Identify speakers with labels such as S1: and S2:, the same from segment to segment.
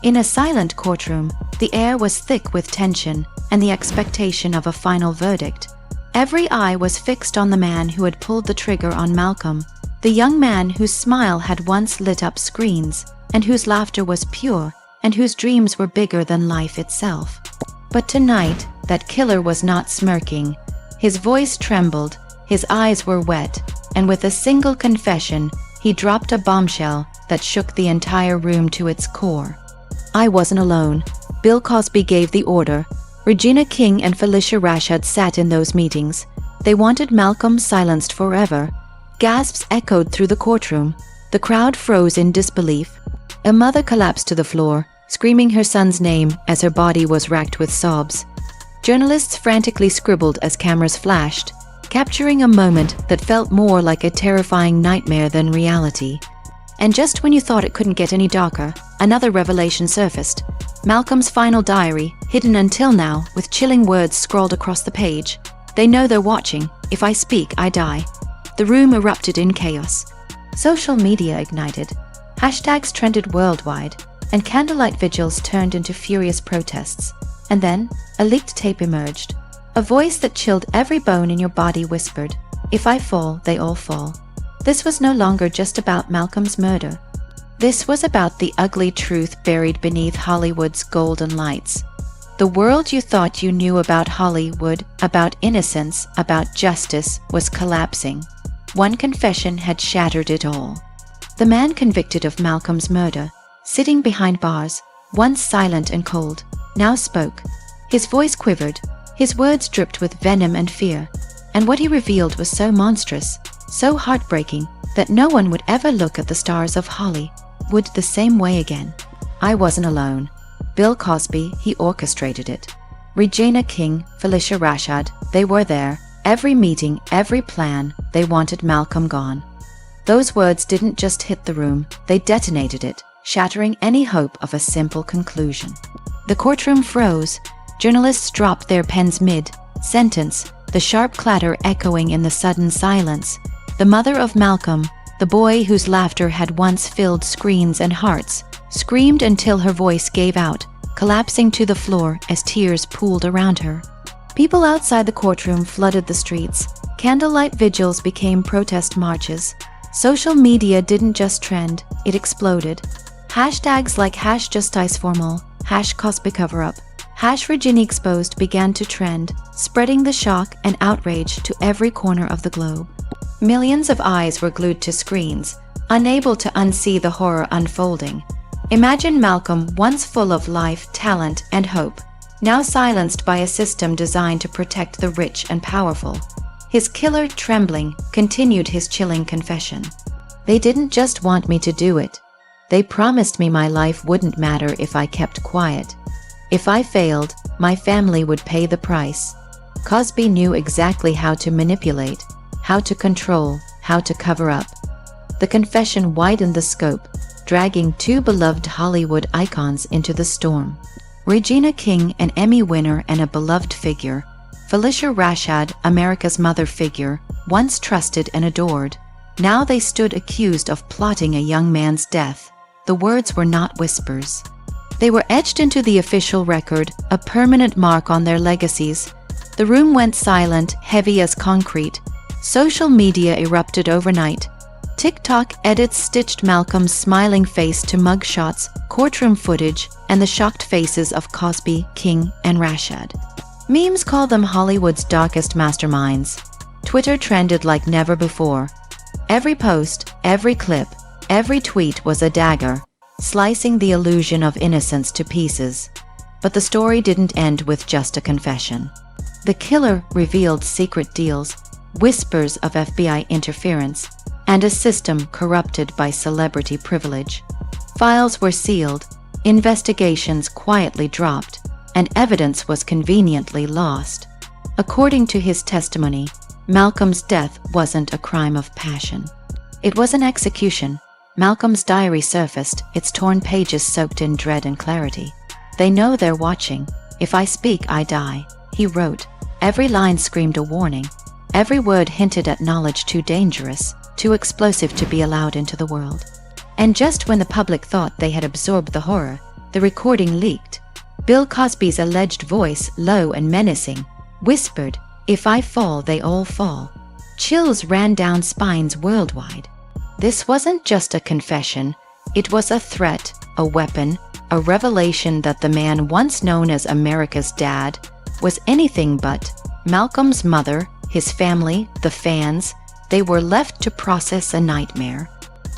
S1: In a silent courtroom, the air was thick with tension and the expectation of a final verdict. Every eye was fixed on the man who had pulled the trigger on Malcolm, the young man whose smile had once lit up screens, and whose laughter was pure, and whose dreams were bigger than life itself. But tonight, that killer was not smirking. His voice trembled, his eyes were wet, and with a single confession, he dropped a bombshell that shook the entire room to its core. I wasn't alone. Bill Cosby gave the order. Regina King and Phylicia Rashad sat in those meetings. They wanted Malcolm silenced forever. Gasps echoed through the courtroom. The crowd froze in disbelief. A mother collapsed to the floor, screaming her son's name as her body was racked with sobs. Journalists frantically scribbled as cameras flashed, capturing a moment that felt more like a terrifying nightmare than reality. And just when you thought it couldn't get any darker, another revelation surfaced. Malcolm's final diary, hidden until now, with chilling words scrawled across the page. They know they're watching. If I speak, I die. The room erupted in chaos. Social media ignited. Hashtags trended worldwide, and candlelight vigils turned into furious protests. And then, a leaked tape emerged. A voice that chilled every bone in your body whispered, "If I fall, they all fall." This was no longer just about Malcolm's murder. This was about the ugly truth buried beneath Hollywood's golden lights. The world you thought you knew about Hollywood, about innocence, about justice, was collapsing. One confession had shattered it all. The man convicted of Malcolm's murder, sitting behind bars, once silent and cold, now spoke. His voice quivered, his words dripped with venom and fear, and what he revealed was so monstrous, so heartbreaking, that no one would ever look at the stars of Hollywood the same way again. I wasn't alone. Bill Cosby, he orchestrated it. Regina King, Phylicia Rashad, they were there. Every meeting, every plan, they wanted Malcolm gone. Those words didn't just hit the room, they detonated it, shattering any hope of a simple conclusion. The courtroom froze. Journalists dropped their pens mid-sentence, the sharp clatter echoing in the sudden silence. The mother of Malcolm, the boy whose laughter had once filled screens and hearts, screamed until her voice gave out, collapsing to the floor as tears pooled around her. People outside the courtroom flooded the streets. Candlelight vigils became protest marches. Social media didn't just trend, it exploded. Hashtags like #JusticeForMal, #CosbyCoverUp, #ReginaExposed began to trend, spreading the shock and outrage to every corner of the globe. Millions of eyes were glued to screens, unable to unsee the horror unfolding. Imagine Malcolm, once full of life, talent, and hope, now silenced by a system designed to protect the rich and powerful. His killer, trembling, continued his chilling confession. "They didn't just want me to do it. They promised me my life wouldn't matter if I kept quiet. If I failed, my family would pay the price." Cosby knew exactly how to manipulate, how to control, how to cover up. The confession widened the scope, dragging two beloved Hollywood icons into the storm. Regina King, an Emmy winner and a beloved figure. Phylicia Rashad, America's mother figure, once trusted and adored. Now they stood accused of plotting a young man's death. The words were not whispers. They were etched into the official record, a permanent mark on their legacies. The room went silent, heavy as concrete. Social media erupted overnight. TikTok edits stitched Malcolm's smiling face to mugshots, courtroom footage, and the shocked faces of Cosby, King, and Rashad. Memes call them Hollywood's darkest masterminds. Twitter trended like never before. Every post, every clip, every tweet was a dagger, slicing the illusion of innocence to pieces. But the story didn't end with just a confession. The killer revealed secret deals, whispers of FBI interference, and a system corrupted by celebrity privilege. Files were sealed, investigations quietly dropped, and evidence was conveniently lost. According to his testimony, Malcolm's death wasn't a crime of passion. It was an execution. Malcolm's diary surfaced, its torn pages soaked in dread and clarity. "They know they're watching. If I speak, I die," he wrote. Every line screamed a warning. Every word hinted at knowledge too dangerous, too explosive to be allowed into the world. And just when the public thought they had absorbed the horror, the recording leaked. Bill Cosby's alleged voice, low and menacing, whispered, "If I fall, they all fall." Chills ran down spines worldwide. This wasn't just a confession, it was a threat, a weapon, a revelation that the man once known as America's dad was anything but. Malcolm's mother, his family, the fans, they were left to process a nightmare.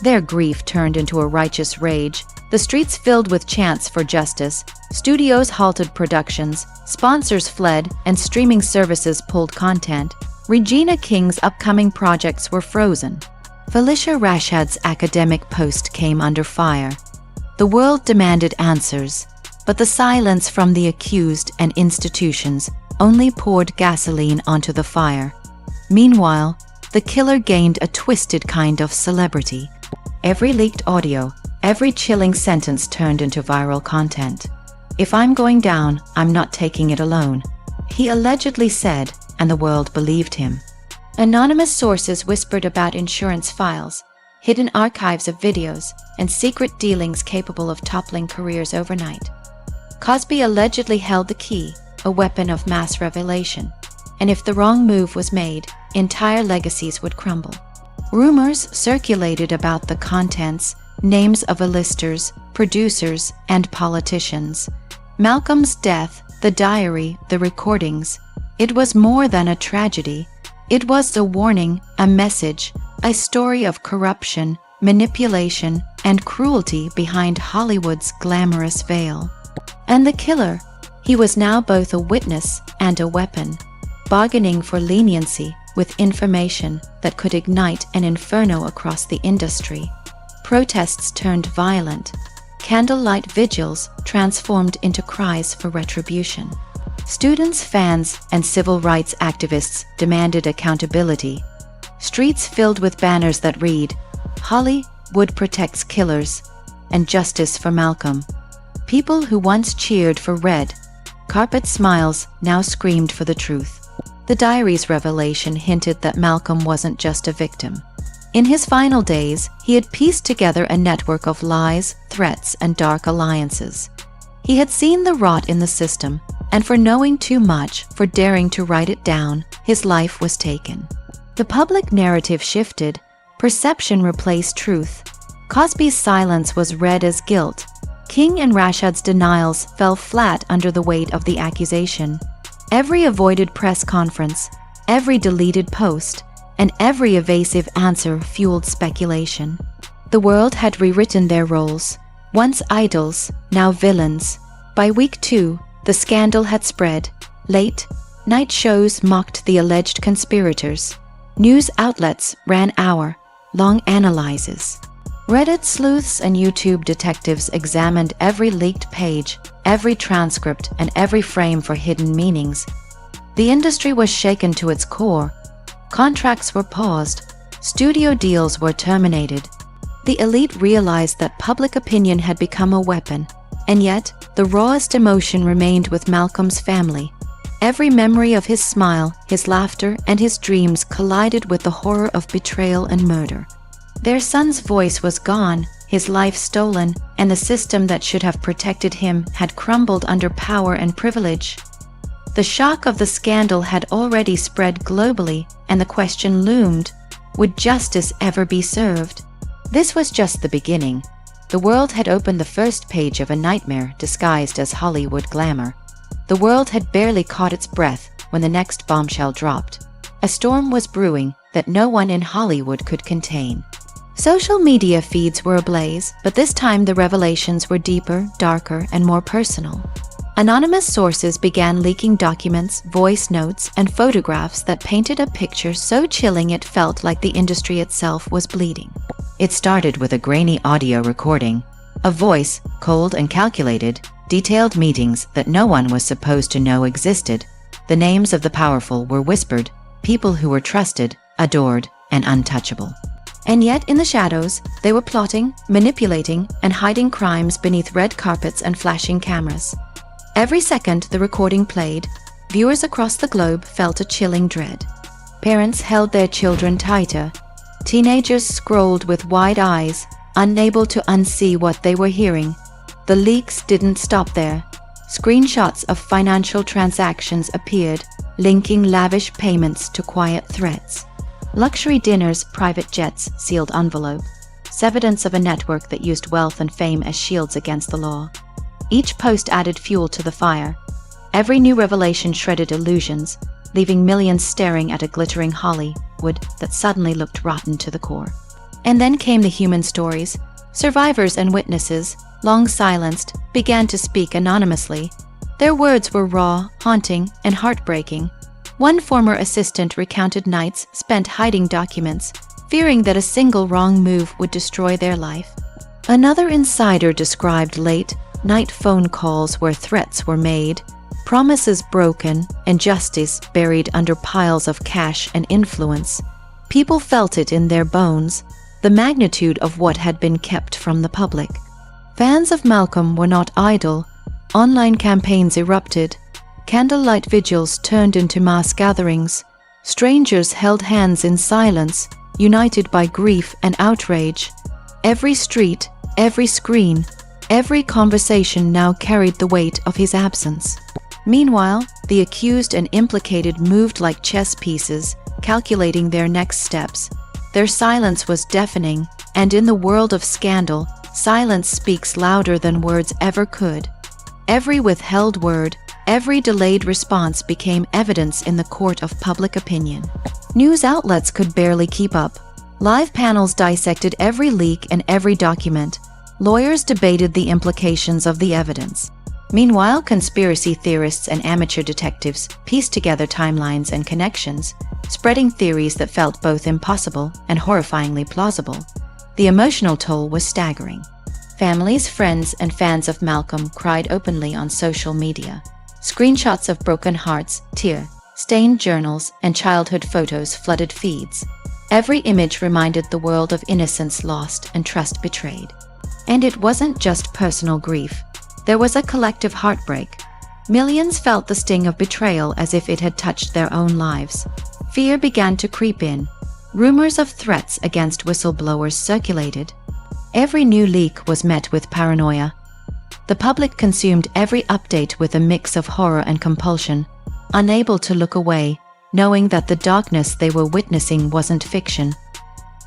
S1: Their grief turned into a righteous rage, the streets filled with chants for justice, studios halted productions, sponsors fled, and streaming services pulled content. Regina King's upcoming projects were frozen. Phylicia Rashad's academic post came under fire. The world demanded answers, but the silence from the accused and institutions only poured gasoline onto the fire. Meanwhile, the killer gained a twisted kind of celebrity. Every leaked audio, every chilling sentence turned into viral content. "If I'm going down, I'm not taking it alone," he allegedly said, and the world believed him. Anonymous sources whispered about insurance files, hidden archives of videos, and secret dealings capable of toppling careers overnight. Cosby allegedly held the key, a weapon of mass revelation, and if the wrong move was made, entire legacies would crumble. Rumors circulated about the contents, names of A-listers, producers, and politicians. Malcolm's death, the diary, the recordings. It was more than a tragedy. It was a warning, a message, a story of corruption, manipulation, and cruelty behind Hollywood's glamorous veil. And the killer, he was now both a witness and a weapon, bargaining for leniency with information that could ignite an inferno across the industry. Protests turned violent. Candlelight vigils transformed into cries for retribution. Students, fans, and civil rights activists demanded accountability. Streets filled with banners that read, "Hollywood protects killers," and "Justice for Malcolm." People who once cheered for red carpet smiles now screamed for the truth. The diary's revelation hinted that Malcolm wasn't just a victim. In his final days, he had pieced together a network of lies, threats, and dark alliances. He had seen the rot in the system, and for knowing too much, for daring to write it down, his life was taken. The public narrative shifted. Perception replaced truth. Cosby's silence was read as guilt. King and Rashad's denials fell flat under the weight of the accusation. Every avoided press conference, every deleted post, and every evasive answer fueled speculation. The world had rewritten their roles. Once idols, now villains. By week 2, the scandal had spread. Late-night shows mocked the alleged conspirators. News outlets ran hour-long analyses. Reddit sleuths and YouTube detectives examined every leaked page, every transcript, and every frame for hidden meanings. The industry was shaken to its core. Contracts were paused. Studio deals were terminated. The elite realized that public opinion had become a weapon, and yet the rawest emotion remained with Malcolm's family. Every memory of his smile, his laughter, and his dreams collided with the horror of betrayal and murder. Their son's voice was gone, his life stolen, and the system that should have protected him had crumbled under power and privilege. The shock of the scandal had already spread globally, and the question loomed, would justice ever be served? This was just the beginning. The world had opened the first page of a nightmare disguised as Hollywood glamour. The world had barely caught its breath when the next bombshell dropped. A storm was brewing that no one in Hollywood could contain. Social media feeds were ablaze, but this time the revelations were deeper, darker, and more personal. Anonymous sources began leaking documents, voice notes, and photographs that painted a picture so chilling it felt like the industry itself was bleeding. It started with a grainy audio recording. A voice, cold and calculated, detailed meetings that no one was supposed to know existed. The names of the powerful were whispered, people who were trusted, adored, and untouchable. And yet, in the shadows, they were plotting, manipulating, and hiding crimes beneath red carpets and flashing cameras. Every second the recording played, viewers across the globe felt a chilling dread. Parents held their children tighter. Teenagers scrolled with wide eyes, unable to unsee what they were hearing. the leaks didn't stop there. Screenshots of financial transactions appeared, linking lavish payments to quiet threats. Luxury dinners, private jets, sealed envelopes, evidence of a network that used wealth and fame as shields against the law. Each post added fuel to the fire. Every new revelation shredded illusions, leaving millions staring at a glittering Hollywood that suddenly looked rotten to the core. And then came the human stories. Survivors and witnesses, long silenced, began to speak anonymously. Their words were raw, haunting, and heartbreaking. One former assistant recounted nights spent hiding documents, fearing that a single wrong move would destroy their life. Another insider described late-night phone calls where threats were made, promises broken, and justice buried under piles of cash and influence. People felt it in their bones, the magnitude of what had been kept from the public. Fans of Malcolm were not idle. Online campaigns erupted. Candlelight vigils turned into mass gatherings. Strangers held hands in silence, united by grief and outrage. Every street, every screen, every conversation now carried the weight of his absence. Meanwhile, the accused and implicated moved like chess pieces, calculating their next steps. Their silence was deafening, and in the world of scandal, silence speaks louder than words ever could. Every withheld word, every delayed response became evidence in the court of public opinion. News outlets could barely keep up. Live panels dissected every leak and every document. Lawyers debated the implications of the evidence. Meanwhile, conspiracy theorists and amateur detectives pieced together timelines and connections, spreading theories that felt both impossible and horrifyingly plausible. The emotional toll was staggering. Families, friends, and fans of Malcolm cried openly on social media. Screenshots of broken hearts, tear-stained journals, and childhood photos flooded feeds. Every image reminded the world of innocence lost and trust betrayed. And it wasn't just personal grief. There was a collective heartbreak. Millions felt the sting of betrayal as if it had touched their own lives. Fear began to creep in. Rumors of threats against whistleblowers circulated. Every new leak was met with paranoia. The public consumed every update with a mix of horror and compulsion, unable to look away, knowing that the darkness they were witnessing wasn't fiction.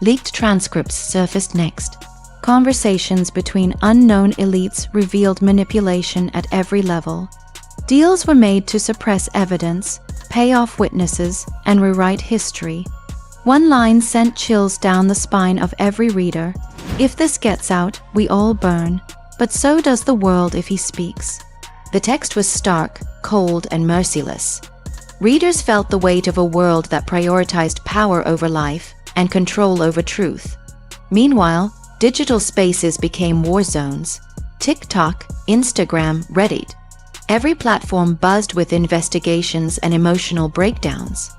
S1: Leaked transcripts surfaced next. Conversations between unknown elites revealed manipulation at every level. Deals were made to suppress evidence, pay off witnesses, and rewrite history. One line sent chills down the spine of every reader. If this gets out, we all burn. But so does the world if he speaks. The text was stark, cold, and merciless. Readers felt the weight of a world that prioritized power over life and control over truth. Meanwhile, digital spaces became war zones. TikTok, Instagram, Reddit. Every platform buzzed with investigations and emotional breakdowns.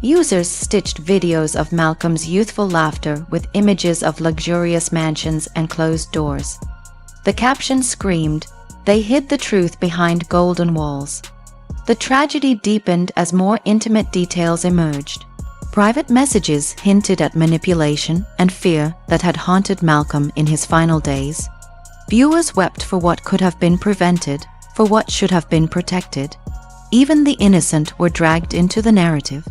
S1: Users stitched videos of Malcolm's youthful laughter with images of luxurious mansions and closed doors. The caption screamed, "They hid the truth behind golden walls." The tragedy deepened as more intimate details emerged. Private messages hinted at manipulation and fear that had haunted Malcolm in his final days. Viewers wept for what could have been prevented, for what should have been protected. Even the innocent were dragged into the narrative.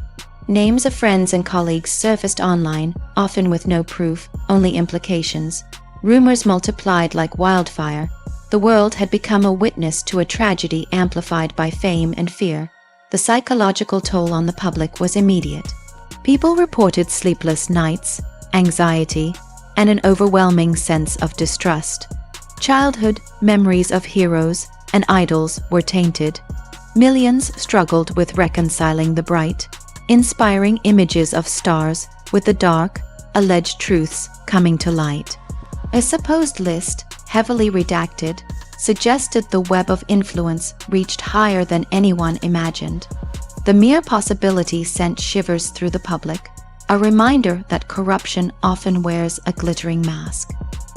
S1: Names of friends and colleagues surfaced online, often with no proof, only implications. Rumors multiplied like wildfire. The world had become a witness to a tragedy amplified by fame and fear. The psychological toll on the public was immediate. People reported sleepless nights, anxiety, and an overwhelming sense of distrust. Childhood memories of heroes and idols were tainted. Millions struggled with reconciling the bright, inspiring images of stars with the dark, alleged truths coming to light. A supposed list, heavily redacted, suggested the web of influence reached higher than anyone imagined. The mere possibility sent shivers through the public, a reminder that corruption often wears a glittering mask.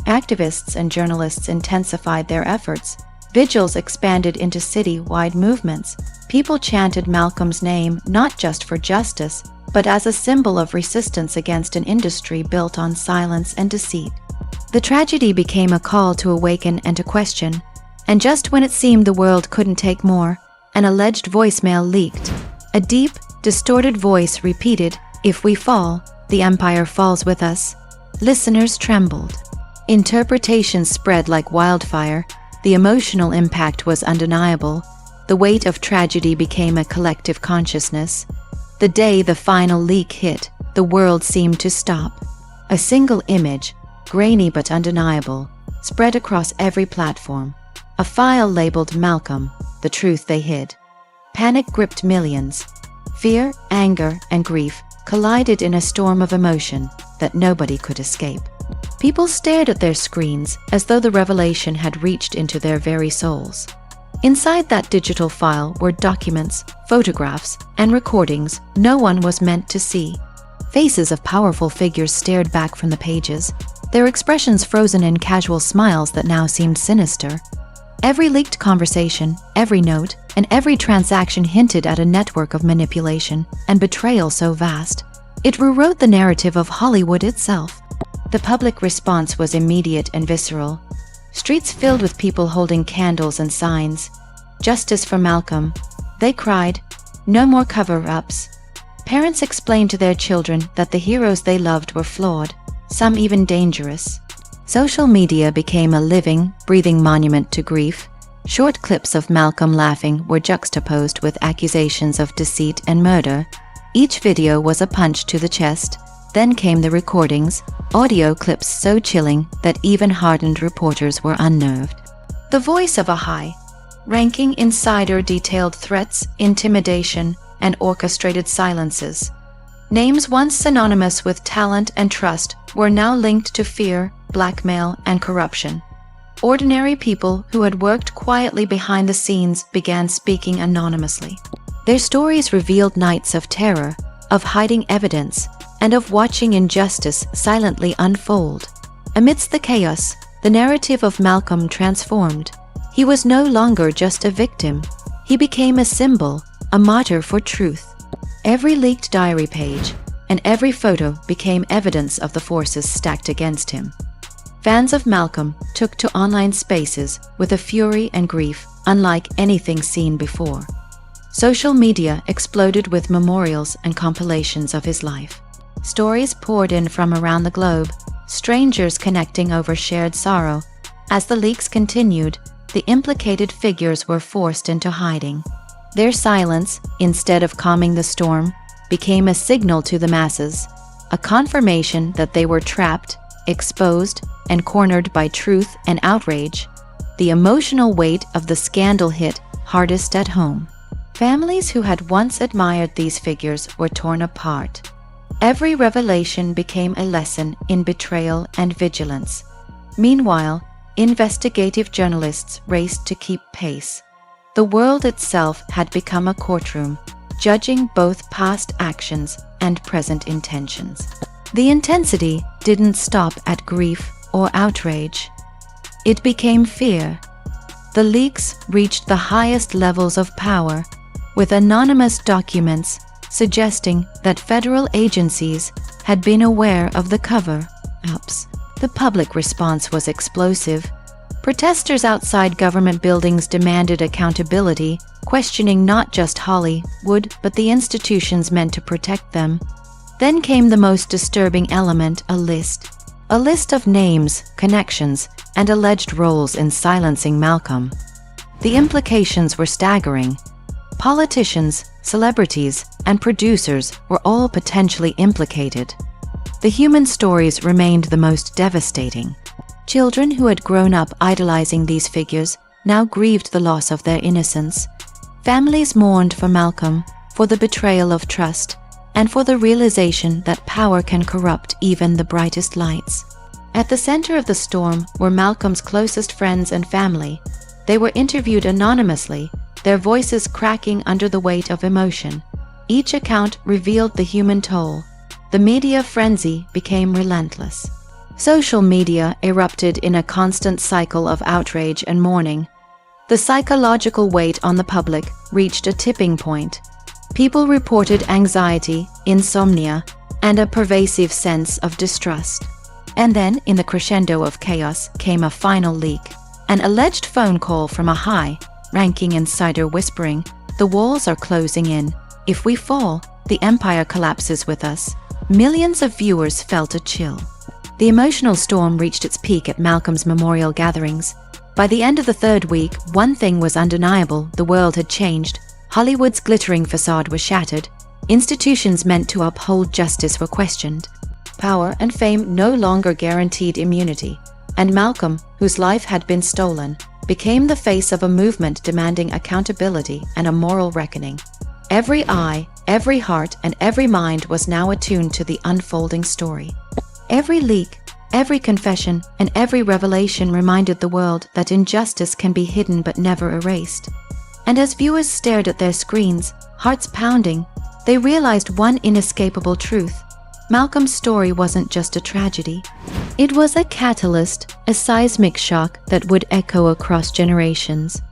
S1: Activists and journalists intensified their efforts. Vigils expanded into city-wide movements. People chanted Malcolm's name not just for justice, but as a symbol of resistance against an industry built on silence and deceit. The tragedy became a call to awaken and to question. And just when it seemed the world couldn't take more, an alleged voicemail leaked. A deep, distorted voice repeated, "If we fall, the empire falls with us." Listeners trembled. Interpretations spread like wildfire. The emotional impact was undeniable. The weight of tragedy became a collective consciousness. The day the final leak hit, the world seemed to stop. A single image, grainy but undeniable, spread across every platform. A file labeled Malcolm, the truth they hid. Panic gripped millions. Fear, anger, and grief collided in a storm of emotion that nobody could escape. People stared at their screens as though the revelation had reached into their very souls. Inside that digital file were documents, photographs, and recordings no one was meant to see. Faces of powerful figures stared back from the pages, their expressions frozen in casual smiles that now seemed sinister. Every leaked conversation, every note, and every transaction hinted at a network of manipulation and betrayal so vast, it rewrote the narrative of Hollywood itself. The public response was immediate and visceral. Streets filled with people holding candles and signs. "Justice for Malcolm," they cried. "No more cover-ups." Parents explained to their children that the heroes they loved were flawed, some even dangerous. Social media became a living, breathing monument to grief. Short clips of Malcolm laughing were juxtaposed with accusations of deceit and murder. Each video was a punch to the chest. Then came the recordings, audio clips so chilling that even hardened reporters were unnerved. The voice of a high-ranking insider detailed threats, intimidation, and orchestrated silences. Names once synonymous with talent and trust were now linked to fear, blackmail, and corruption. Ordinary people who had worked quietly behind the scenes began speaking anonymously. Their stories revealed nights of terror, of hiding evidence, and of watching injustice silently unfold. Amidst the chaos, the narrative of Malcolm transformed. He was no longer just a victim. He became a symbol, a martyr for truth. Every leaked diary page and every photo became evidence of the forces stacked against him. Fans of Malcolm took to online spaces with a fury and grief unlike anything seen before. Social media exploded with memorials and compilations of his life. Stories poured in from around the globe, strangers connecting over shared sorrow. As the leaks continued, the implicated figures were forced into hiding. Their silence, instead of calming the storm, became a signal to the masses, a confirmation that they were trapped, exposed, and cornered by truth and outrage. The emotional weight of the scandal hit hardest at home. Families who had once admired these figures were torn apart. Every revelation became a lesson in betrayal and vigilance. Meanwhile, investigative journalists raced to keep pace. The world itself had become a courtroom, judging both past actions and present intentions. The intensity didn't stop at grief or outrage. It became fear. The leaks reached the highest levels of power, with anonymous documents suggesting that federal agencies had been aware of the cover-ups. The public response was explosive. Protesters outside government buildings demanded accountability, questioning not just Hollywood but the institutions meant to protect them. Then came the most disturbing element, a list. A list of names, connections, and alleged roles in silencing Malcolm. The implications were staggering. Politicians, celebrities, and producers were all potentially implicated. The human stories remained the most devastating. Children who had grown up idolizing these figures now grieved the loss of their innocence. Families mourned for Malcolm, for the betrayal of trust, and for the realization that power can corrupt even the brightest lights. At the center of the storm were Malcolm's closest friends and family. They were interviewed anonymously, their voices cracking under the weight of emotion. Each account revealed the human toll. The media frenzy became relentless. Social media erupted in a constant cycle of outrage and mourning. The psychological weight on the public reached a tipping point. People reported anxiety, insomnia, and a pervasive sense of distrust. And then, in the crescendo of chaos, came a final leak. An alleged phone call from a high-ranking insider whispering, "The walls are closing in. If we fall, the empire collapses with us." Millions of viewers felt a chill. The emotional storm reached its peak at Malcolm's memorial gatherings. By the end of the third week, one thing was undeniable: the world had changed. Hollywood's glittering facade was shattered. Institutions meant to uphold justice were questioned. Power and fame no longer guaranteed immunity. And Malcolm, whose life had been stolen, became the face of a movement demanding accountability and a moral reckoning. Every eye, every heart, and every mind was now attuned to the unfolding story. Every leak, every confession, and every revelation reminded the world that injustice can be hidden but never erased. And as viewers stared at their screens, hearts pounding, they realized one inescapable truth: Malcolm's story wasn't just a tragedy. It was a catalyst, a seismic shock that would echo across generations.